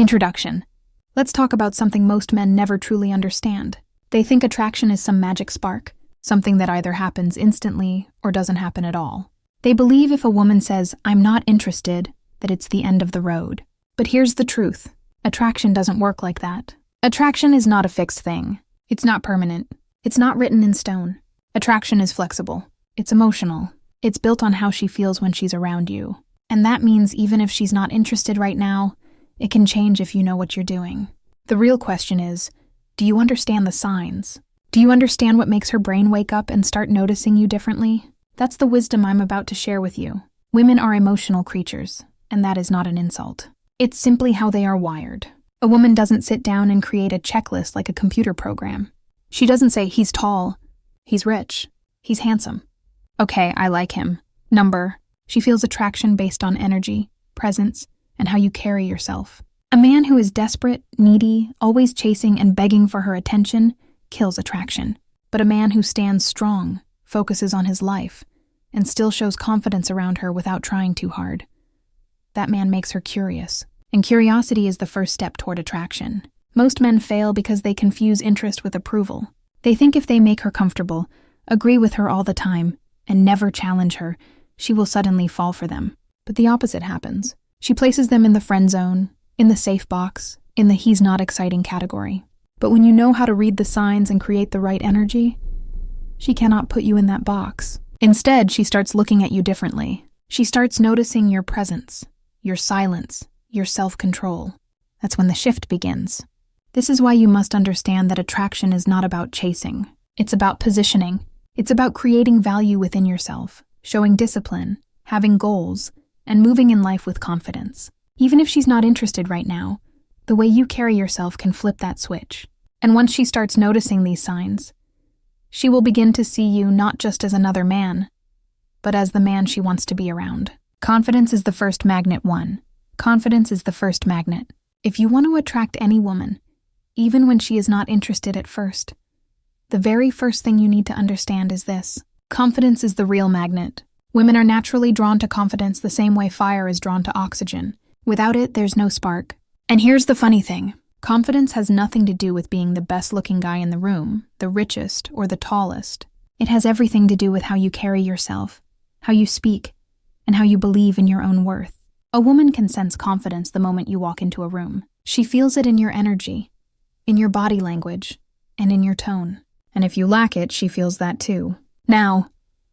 Introduction. Let's talk about something most men never truly understand. They think attraction is some magic spark, something that either happens instantly or doesn't happen at all. They believe if a woman says, "I'm not interested," that it's the end of the road. But here's the truth. Attraction doesn't work like that. Attraction is not a fixed thing. It's not permanent. It's not written in stone. Attraction is flexible. It's emotional. It's built on how she feels when she's around you. And that means even if she's not interested right now, it can change if you know what you're doing. The real question is, do you understand the signs? Do you understand what makes her brain wake up and start noticing you differently? That's the wisdom I'm about to share with you. Women are emotional creatures, and that is not an insult. It's simply how they are wired. A woman doesn't sit down and create a checklist like a computer program. She doesn't say, "He's tall, he's rich, he's handsome. Okay, I like him." Number. She feels attraction based on energy, presence, and how you carry yourself. A man who is desperate, needy, always chasing and begging for her attention kills attraction. But a man who stands strong, focuses on his life, and still shows confidence around her without trying too hard, that man makes her curious. And curiosity is the first step toward attraction. Most men fail because they confuse interest with approval. They think if they make her comfortable, agree with her all the time, and never challenge her, she will suddenly fall for them. But the opposite happens. She places them in the friend zone, in the safe box, in the "he's not exciting" category. But when you know how to read the signs and create the right energy, she cannot put you in that box. Instead, she starts looking at you differently. She starts noticing your presence, your silence, your self-control. That's when the shift begins. This is why you must understand that attraction is not about chasing. It's about positioning. It's about creating value within yourself, showing discipline, having goals, and moving in life with confidence. Even if she's not interested right now, the way you carry yourself can flip that switch. And once she starts noticing these signs, she will begin to see you not just as another man, but as the man she wants to be around. Confidence is the first magnet. Confidence is the first magnet. If you want to attract any woman, even when she is not interested at first, the very first thing you need to understand is this. Confidence is the real magnet. Women are naturally drawn to confidence the same way fire is drawn to oxygen. Without it, there's no spark. And here's the funny thing. Confidence has nothing to do with being the best-looking guy in the room, the richest, or the tallest. It has everything to do with how you carry yourself, how you speak, and how you believe in your own worth. A woman can sense confidence the moment you walk into a room. She feels it in your energy, in your body language, and in your tone. And if you lack it, she feels that too. Now,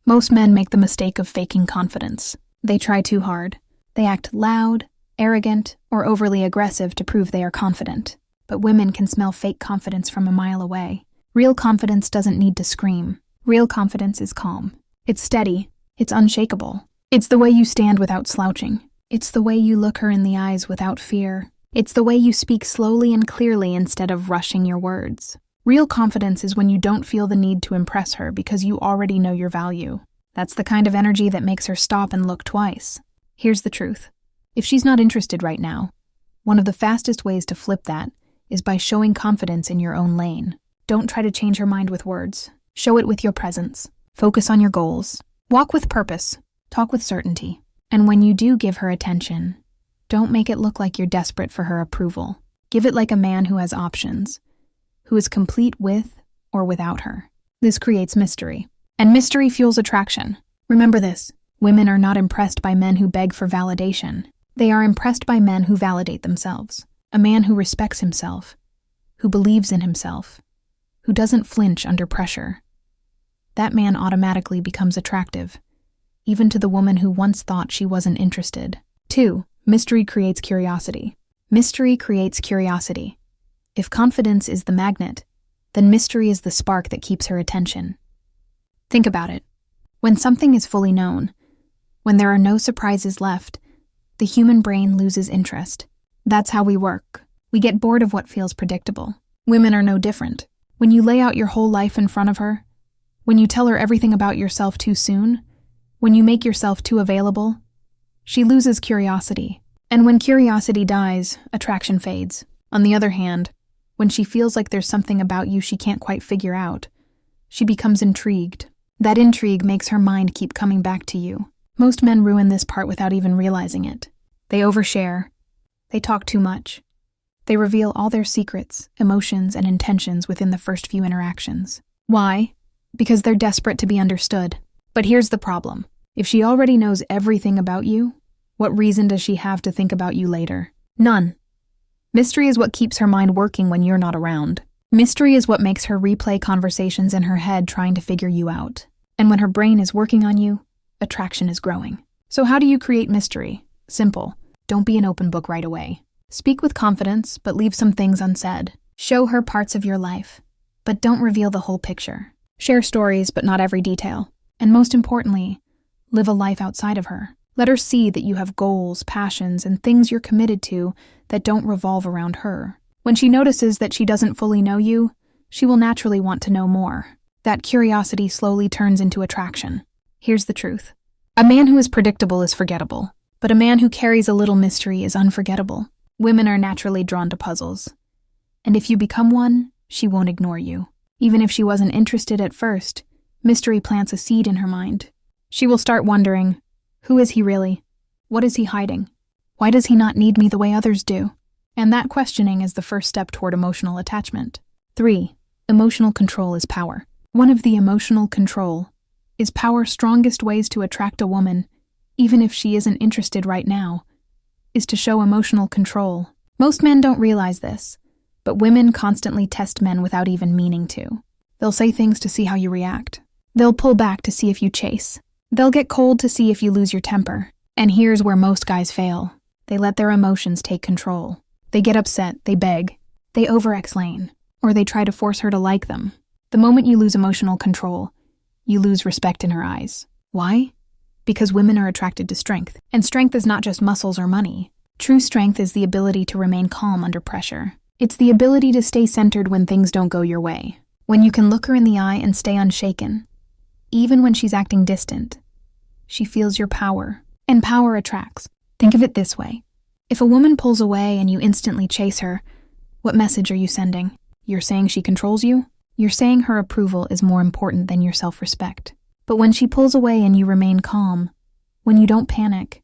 most men make the mistake of faking confidence. They try too hard. They act loud, arrogant, or overly aggressive to prove they are confident. But women can smell fake confidence from a mile away. Real confidence doesn't need to scream. Real confidence is calm. It's steady. It's unshakable. It's the way you stand without slouching. It's the way you look her in the eyes without fear. It's the way you speak slowly and clearly instead of rushing your words. Real confidence is when you don't feel the need to impress her because you already know your value. That's the kind of energy that makes her stop and look twice. Here's the truth. If she's not interested right now, one of the fastest ways to flip that is by showing confidence in your own lane. Don't try to change her mind with words. Show it with your presence. Focus on your goals. Walk with purpose. Talk with certainty. And when you do give her attention, don't make it look like you're desperate for her approval. Give it like a man who has options, who is complete with or without her. This creates mystery. And mystery fuels attraction. Remember this. Women are not impressed by men who beg for validation. They are impressed by men who validate themselves. A man who respects himself, who believes in himself, who doesn't flinch under pressure. That man automatically becomes attractive, even to the woman who once thought she wasn't interested. 2. Mystery creates curiosity. Mystery creates curiosity. If confidence is the magnet, then mystery is the spark that keeps her attention. Think about it. When something is fully known, when there are no surprises left, the human brain loses interest. That's how we work. We get bored of what feels predictable. Women are no different. When you lay out your whole life in front of her, when you tell her everything about yourself too soon, when you make yourself too available, she loses curiosity. And when curiosity dies, attraction fades. On the other hand, when she feels like there's something about you she can't quite figure out, she becomes intrigued. That intrigue makes her mind keep coming back to you. Most men ruin this part without even realizing it. They overshare. They talk too much. They reveal all their secrets, emotions, and intentions within the first few interactions. Why? Because they're desperate to be understood. But here's the problem. If she already knows everything about you, what reason does she have to think about you later? None. Mystery is what keeps her mind working when you're not around. Mystery is what makes her replay conversations in her head trying to figure you out. And when her brain is working on you, attraction is growing. So how do you create mystery? Simple. Don't be an open book right away. Speak with confidence, but leave some things unsaid. Show her parts of your life, but don't reveal the whole picture. Share stories, but not every detail. And most importantly, live a life outside of her. Let her see that you have goals, passions, and things you're committed to that don't revolve around her. When she notices that she doesn't fully know you, she will naturally want to know more. That curiosity slowly turns into attraction. Here's the truth. A man who is predictable is forgettable, but a man who carries a little mystery is unforgettable. Women are naturally drawn to puzzles. And if you become one, she won't ignore you. Even if she wasn't interested at first, mystery plants a seed in her mind. She will start wondering, who is he really? What is he hiding? Why does he not need me the way others do? And that questioning is the first step toward emotional attachment. 3. Emotional control is power. One of the emotional control is power's strongest ways to attract a woman, even if she isn't interested right now, is to show emotional control. Most men don't realize this, but women constantly test men without even meaning to. They'll say things to see how you react. They'll pull back to see if you chase. They'll get cold to see if you lose your temper. And here's where most guys fail. They let their emotions take control. They get upset, they beg, they over-explain, or they try to force her to like them. The moment you lose emotional control, you lose respect in her eyes. Why? Because women are attracted to strength. And strength is not just muscles or money. True strength is the ability to remain calm under pressure. It's the ability to stay centered when things don't go your way. When you can look her in the eye and stay unshaken. Even when she's acting distant, she feels your power. And power attracts. Think of it this way. If a woman pulls away and you instantly chase her, what message are you sending? You're saying she controls you? You're saying her approval is more important than your self-respect. But when she pulls away and you remain calm, when you don't panic,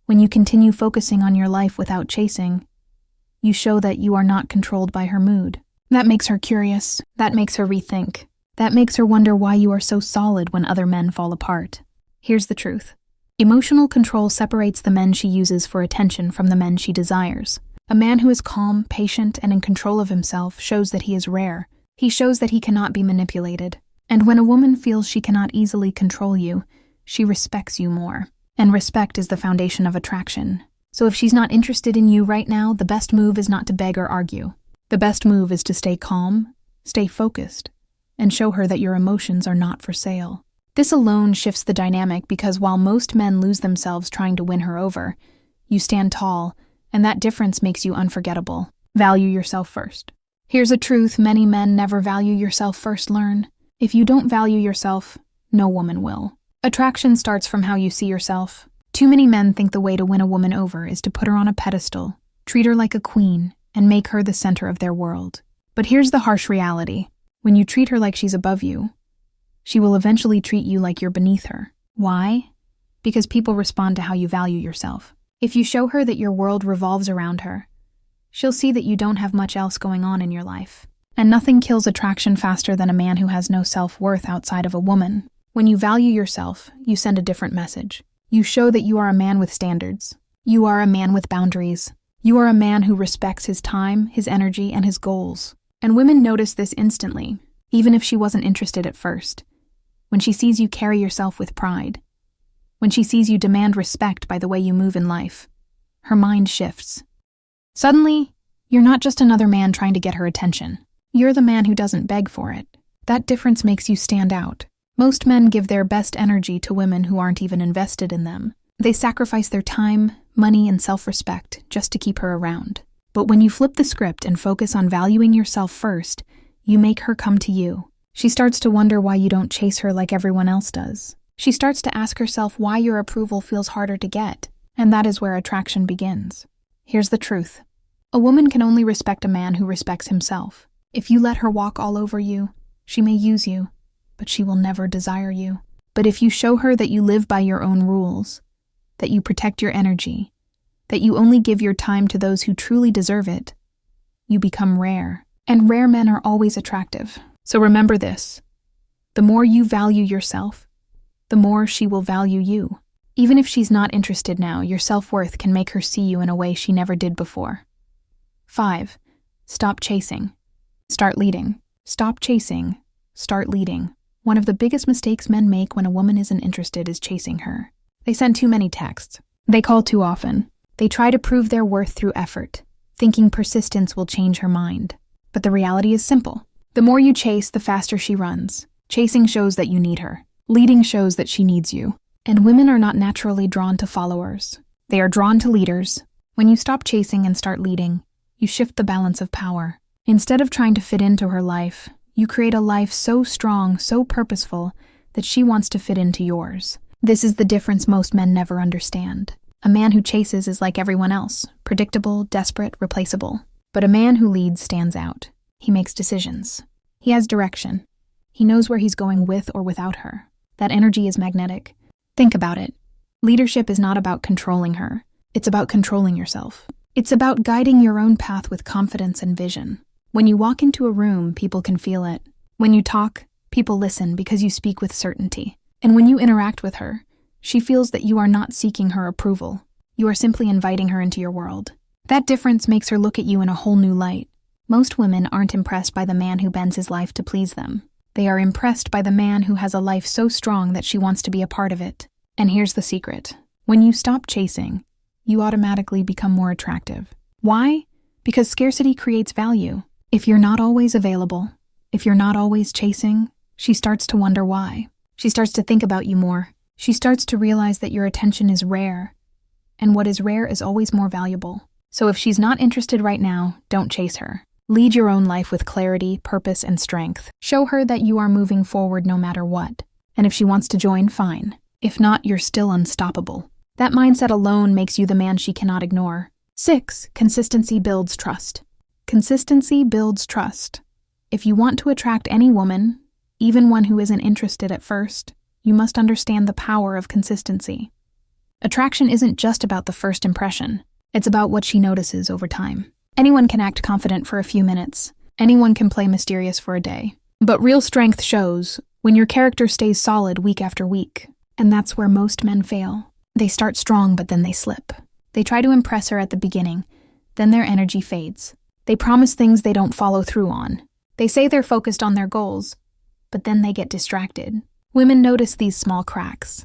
when you continue focusing on your life without chasing, you show that you are not controlled by her mood. That makes her curious. That makes her rethink. That makes her wonder why you are so solid when other men fall apart. Here's the truth. Emotional control separates the men she uses for attention from the men she desires. A man who is calm, patient, and in control of himself shows that he is rare. He shows that he cannot be manipulated. And when a woman feels she cannot easily control you, she respects you more. And respect is the foundation of attraction. So if she's not interested in you right now, the best move is not to beg or argue. The best move is to stay calm, stay focused, and show her that your emotions are not for sale. This alone shifts the dynamic because while most men lose themselves trying to win her over, you stand tall, and that difference makes you unforgettable. Value yourself first. Here's a truth many men never value yourself first learn. If you don't value yourself, no woman will. Attraction starts from how you see yourself. Too many men think the way to win a woman over is to put her on a pedestal, treat her like a queen, and make her the center of their world. But here's the harsh reality. When you treat her like she's above you, she will eventually treat you like you're beneath her. Why? Because people respond to how you value yourself. If you show her that your world revolves around her, she'll see that you don't have much else going on in your life. And nothing kills attraction faster than a man who has no self-worth outside of a woman. When you value yourself, you send a different message. You show that you are a man with standards. You are a man with boundaries. You are a man who respects his time, his energy, and his goals. And women notice this instantly, even if she wasn't interested at first. When she sees you carry yourself with pride. When she sees you demand respect by the way you move in life. Her mind shifts. Suddenly, you're not just another man trying to get her attention. You're the man who doesn't beg for it. That difference makes you stand out. Most men give their best energy to women who aren't even invested in them. They sacrifice their time, money, and self-respect just to keep her around. But when you flip the script and focus on valuing yourself first, you make her come to you. She starts to wonder why you don't chase her like everyone else does. She starts to ask herself why your approval feels harder to get. And that is where attraction begins. Here's the truth. A woman can only respect a man who respects himself. If you let her walk all over you, she may use you, but she will never desire you. But if you show her that you live by your own rules, that you protect your energy, that you only give your time to those who truly deserve it, you become rare. And rare men are always attractive. So remember this. The more you value yourself, the more she will value you. Even if she's not interested now, your self-worth can make her see you in a way she never did before. 5. Stop chasing. Start leading. Stop chasing. Start leading. One of the biggest mistakes men make when a woman isn't interested is chasing her. They send too many texts. They call too often. They try to prove their worth through effort, thinking persistence will change her mind. But the reality is simple. The more you chase, the faster she runs. Chasing shows that you need her. Leading shows that she needs you. And women are not naturally drawn to followers. They are drawn to leaders. When you stop chasing and start leading, you shift the balance of power. Instead of trying to fit into her life, you create a life so strong, so purposeful, that she wants to fit into yours. This is the difference most men never understand. A man who chases is like everyone else, predictable, desperate, replaceable. But a man who leads stands out. He makes decisions. He has direction. He knows where he's going with or without her. That energy is magnetic. Think about it. Leadership is not about controlling her. It's about controlling yourself. It's about guiding your own path with confidence and vision. When you walk into a room, people can feel it. When you talk, people listen because you speak with certainty. And when you interact with her, she feels that you are not seeking her approval. You are simply inviting her into your world. That difference makes her look at you in a whole new light. Most women aren't impressed by the man who bends his life to please them. They are impressed by the man who has a life so strong that she wants to be a part of it. And here's the secret. When you stop chasing, you automatically become more attractive. Why? Because scarcity creates value. If you're not always available, if you're not always chasing, she starts to wonder why. She starts to think about you more. She starts to realize that your attention is rare. And what is rare is always more valuable. So if she's not interested right now, don't chase her. Lead your own life with clarity, purpose, and strength. Show her that you are moving forward no matter what. And if she wants to join, fine. If not, you're still unstoppable. That mindset alone makes you the man she cannot ignore. 6. Consistency builds trust. Consistency builds trust. If you want to attract any woman, even one who isn't interested at first, you must understand the power of consistency. Attraction isn't just about the first impression. It's about what she notices over time. Anyone can act confident for a few minutes. Anyone can play mysterious for a day. But real strength shows when your character stays solid week after week. And that's where most men fail. They start strong, but then they slip. They try to impress her at the beginning. Then their energy fades. They promise things they don't follow through on. They say they're focused on their goals, but then they get distracted. Women notice these small cracks.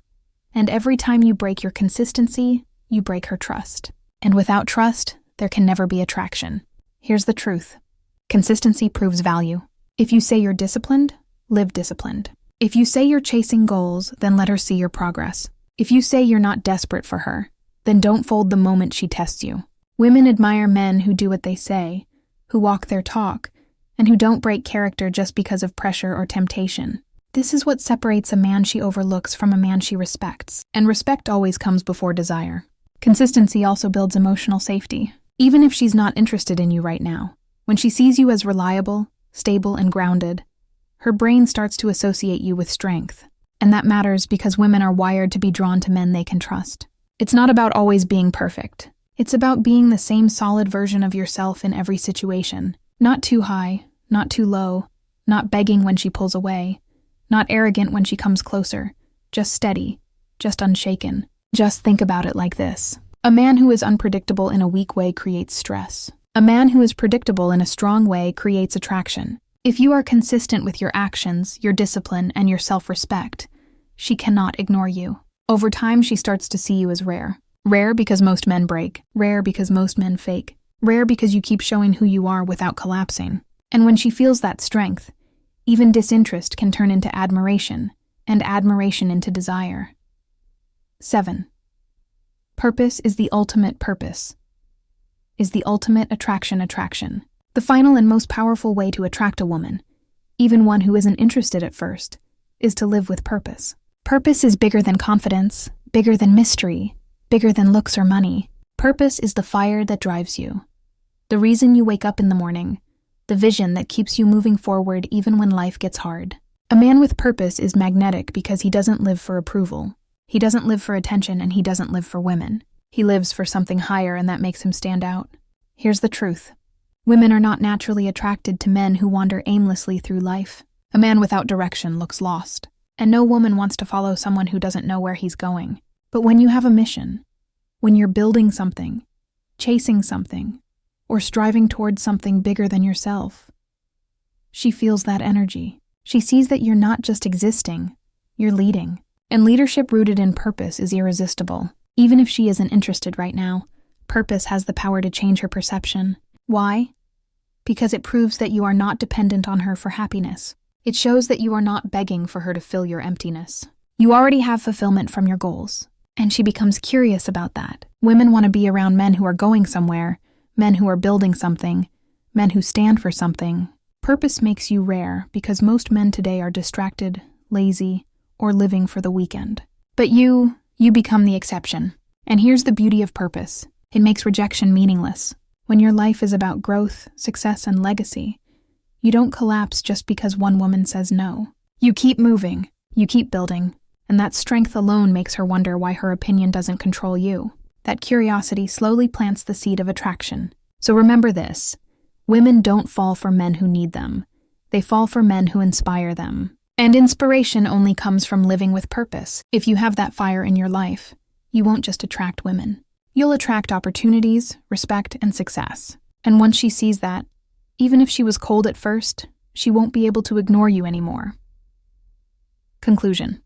And every time you break your consistency, you break her trust. And without trust, there can never be attraction. Here's the truth. Consistency proves value. If you say you're disciplined, live disciplined. If you say you're chasing goals, then let her see your progress. If you say you're not desperate for her, then don't fold the moment she tests you. Women admire men who do what they say, who walk their talk, and who don't break character just because of pressure or temptation. This is what separates a man she overlooks from a man she respects. And respect always comes before desire. Consistency also builds emotional safety. Even if she's not interested in you right now, when she sees you as reliable, stable, and grounded, her brain starts to associate you with strength. And that matters because women are wired to be drawn to men they can trust. It's not about always being perfect. It's about being the same solid version of yourself in every situation. Not too high, not too low, not begging when she pulls away, not arrogant when she comes closer, just steady, just unshaken. Just think about it like this. A man who is unpredictable in a weak way creates stress. A man who is predictable in a strong way creates attraction. If you are consistent with your actions, your discipline, and your self-respect, she cannot ignore you. Over time, she starts to see you as rare. Rare because most men break. Rare because most men fake. Rare because you keep showing who you are without collapsing. And when she feels that strength, even disinterest can turn into admiration, and admiration into desire. 7. Purpose is the ultimate purpose. Is the ultimate attraction. The final and most powerful way to attract a woman, even one who isn't interested at first, is to live with purpose. Purpose is bigger than confidence, bigger than mystery, bigger than looks or money. Purpose is the fire that drives you. The reason you wake up in the morning, the vision that keeps you moving forward even when life gets hard. A man with purpose is magnetic because he doesn't live for approval. He doesn't live for attention, and he doesn't live for women. He lives for something higher, and that makes him stand out. Here's the truth. Women are not naturally attracted to men who wander aimlessly through life. A man without direction looks lost, and no woman wants to follow someone who doesn't know where he's going. But when you have a mission, when you're building something, chasing something, or striving towards something bigger than yourself, she feels that energy. She sees that you're not just existing, you're leading. And leadership rooted in purpose is irresistible. Even if she isn't interested right now, purpose has the power to change her perception. Why? Because it proves that you are not dependent on her for happiness. It shows that you are not begging for her to fill your emptiness. You already have fulfillment from your goals, and she becomes curious about that. Women want to be around men who are going somewhere, men who are building something, men who stand for something. Purpose makes you rare because most men today are distracted, lazy, or living for the weekend. But you become the exception. And here's the beauty of purpose. It makes rejection meaningless. When your life is about growth, success, and legacy, you don't collapse just because one woman says no. You keep moving, you keep building, and that strength alone makes her wonder why her opinion doesn't control you. That curiosity slowly plants the seed of attraction. So remember this: women don't fall for men who need them. They fall for men who inspire them. And inspiration only comes from living with purpose. If you have that fire in your life, you won't just attract women. You'll attract opportunities, respect, and success. And once she sees that, even if she was cold at first, she won't be able to ignore you anymore. Conclusion.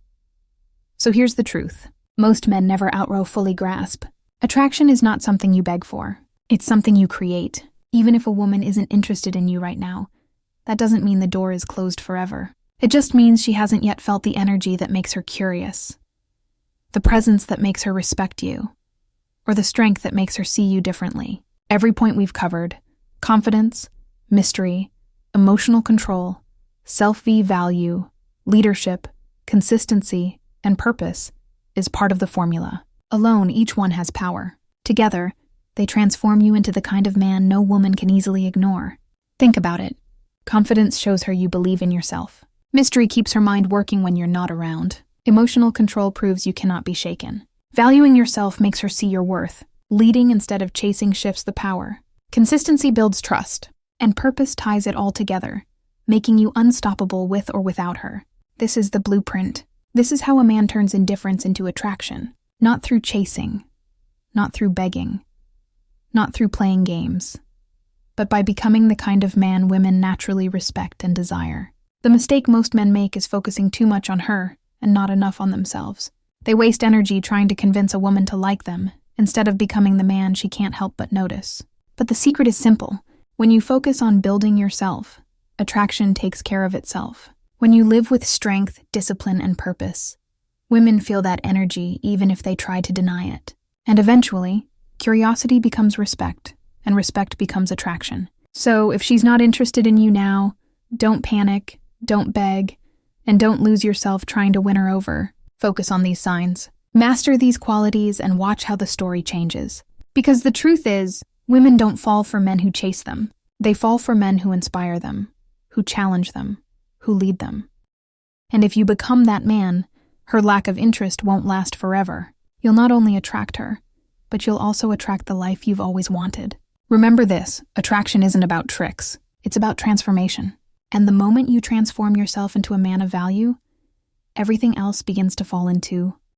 So here's the truth. Most men never fully grasp. Attraction is not something you beg for. It's something you create. Even if a woman isn't interested in you right now, that doesn't mean the door is closed forever. It just means she hasn't yet felt the energy that makes her curious, the presence that makes her respect you, or the strength that makes her see you differently. Every point we've covered, confidence, mystery, emotional control, self-value, leadership, consistency, and purpose, is part of the formula. Alone, each one has power. Together, they transform you into the kind of man no woman can easily ignore. Think about it. Confidence shows her you believe in yourself. Mystery keeps her mind working when you're not around. Emotional control proves you cannot be shaken. Valuing yourself makes her see your worth. Leading instead of chasing shifts the power. Consistency builds trust, and purpose ties it all together, making you unstoppable with or without her. This is the blueprint. This is how a man turns indifference into attraction. Not through chasing, not through begging, not through playing games, but by becoming the kind of man women naturally respect and desire. The mistake most men make is focusing too much on her and not enough on themselves. They waste energy trying to convince a woman to like them, instead of becoming the man she can't help but notice. But the secret is simple. When you focus on building yourself, attraction takes care of itself. When you live with strength, discipline, and purpose, women feel that energy even if they try to deny it. And eventually, curiosity becomes respect, and respect becomes attraction. So if she's not interested in you now, don't panic, don't beg, and don't lose yourself trying to win her over. Focus on these signs. Master these qualities and watch how the story changes. Because the truth is, women don't fall for men who chase them. They fall for men who inspire them, who challenge them, who lead them. And if you become that man, her lack of interest won't last forever. You'll not only attract her, but you'll also attract the life you've always wanted. Remember this, attraction isn't about tricks. It's about transformation. And the moment you transform yourself into a man of value, everything else begins to fall into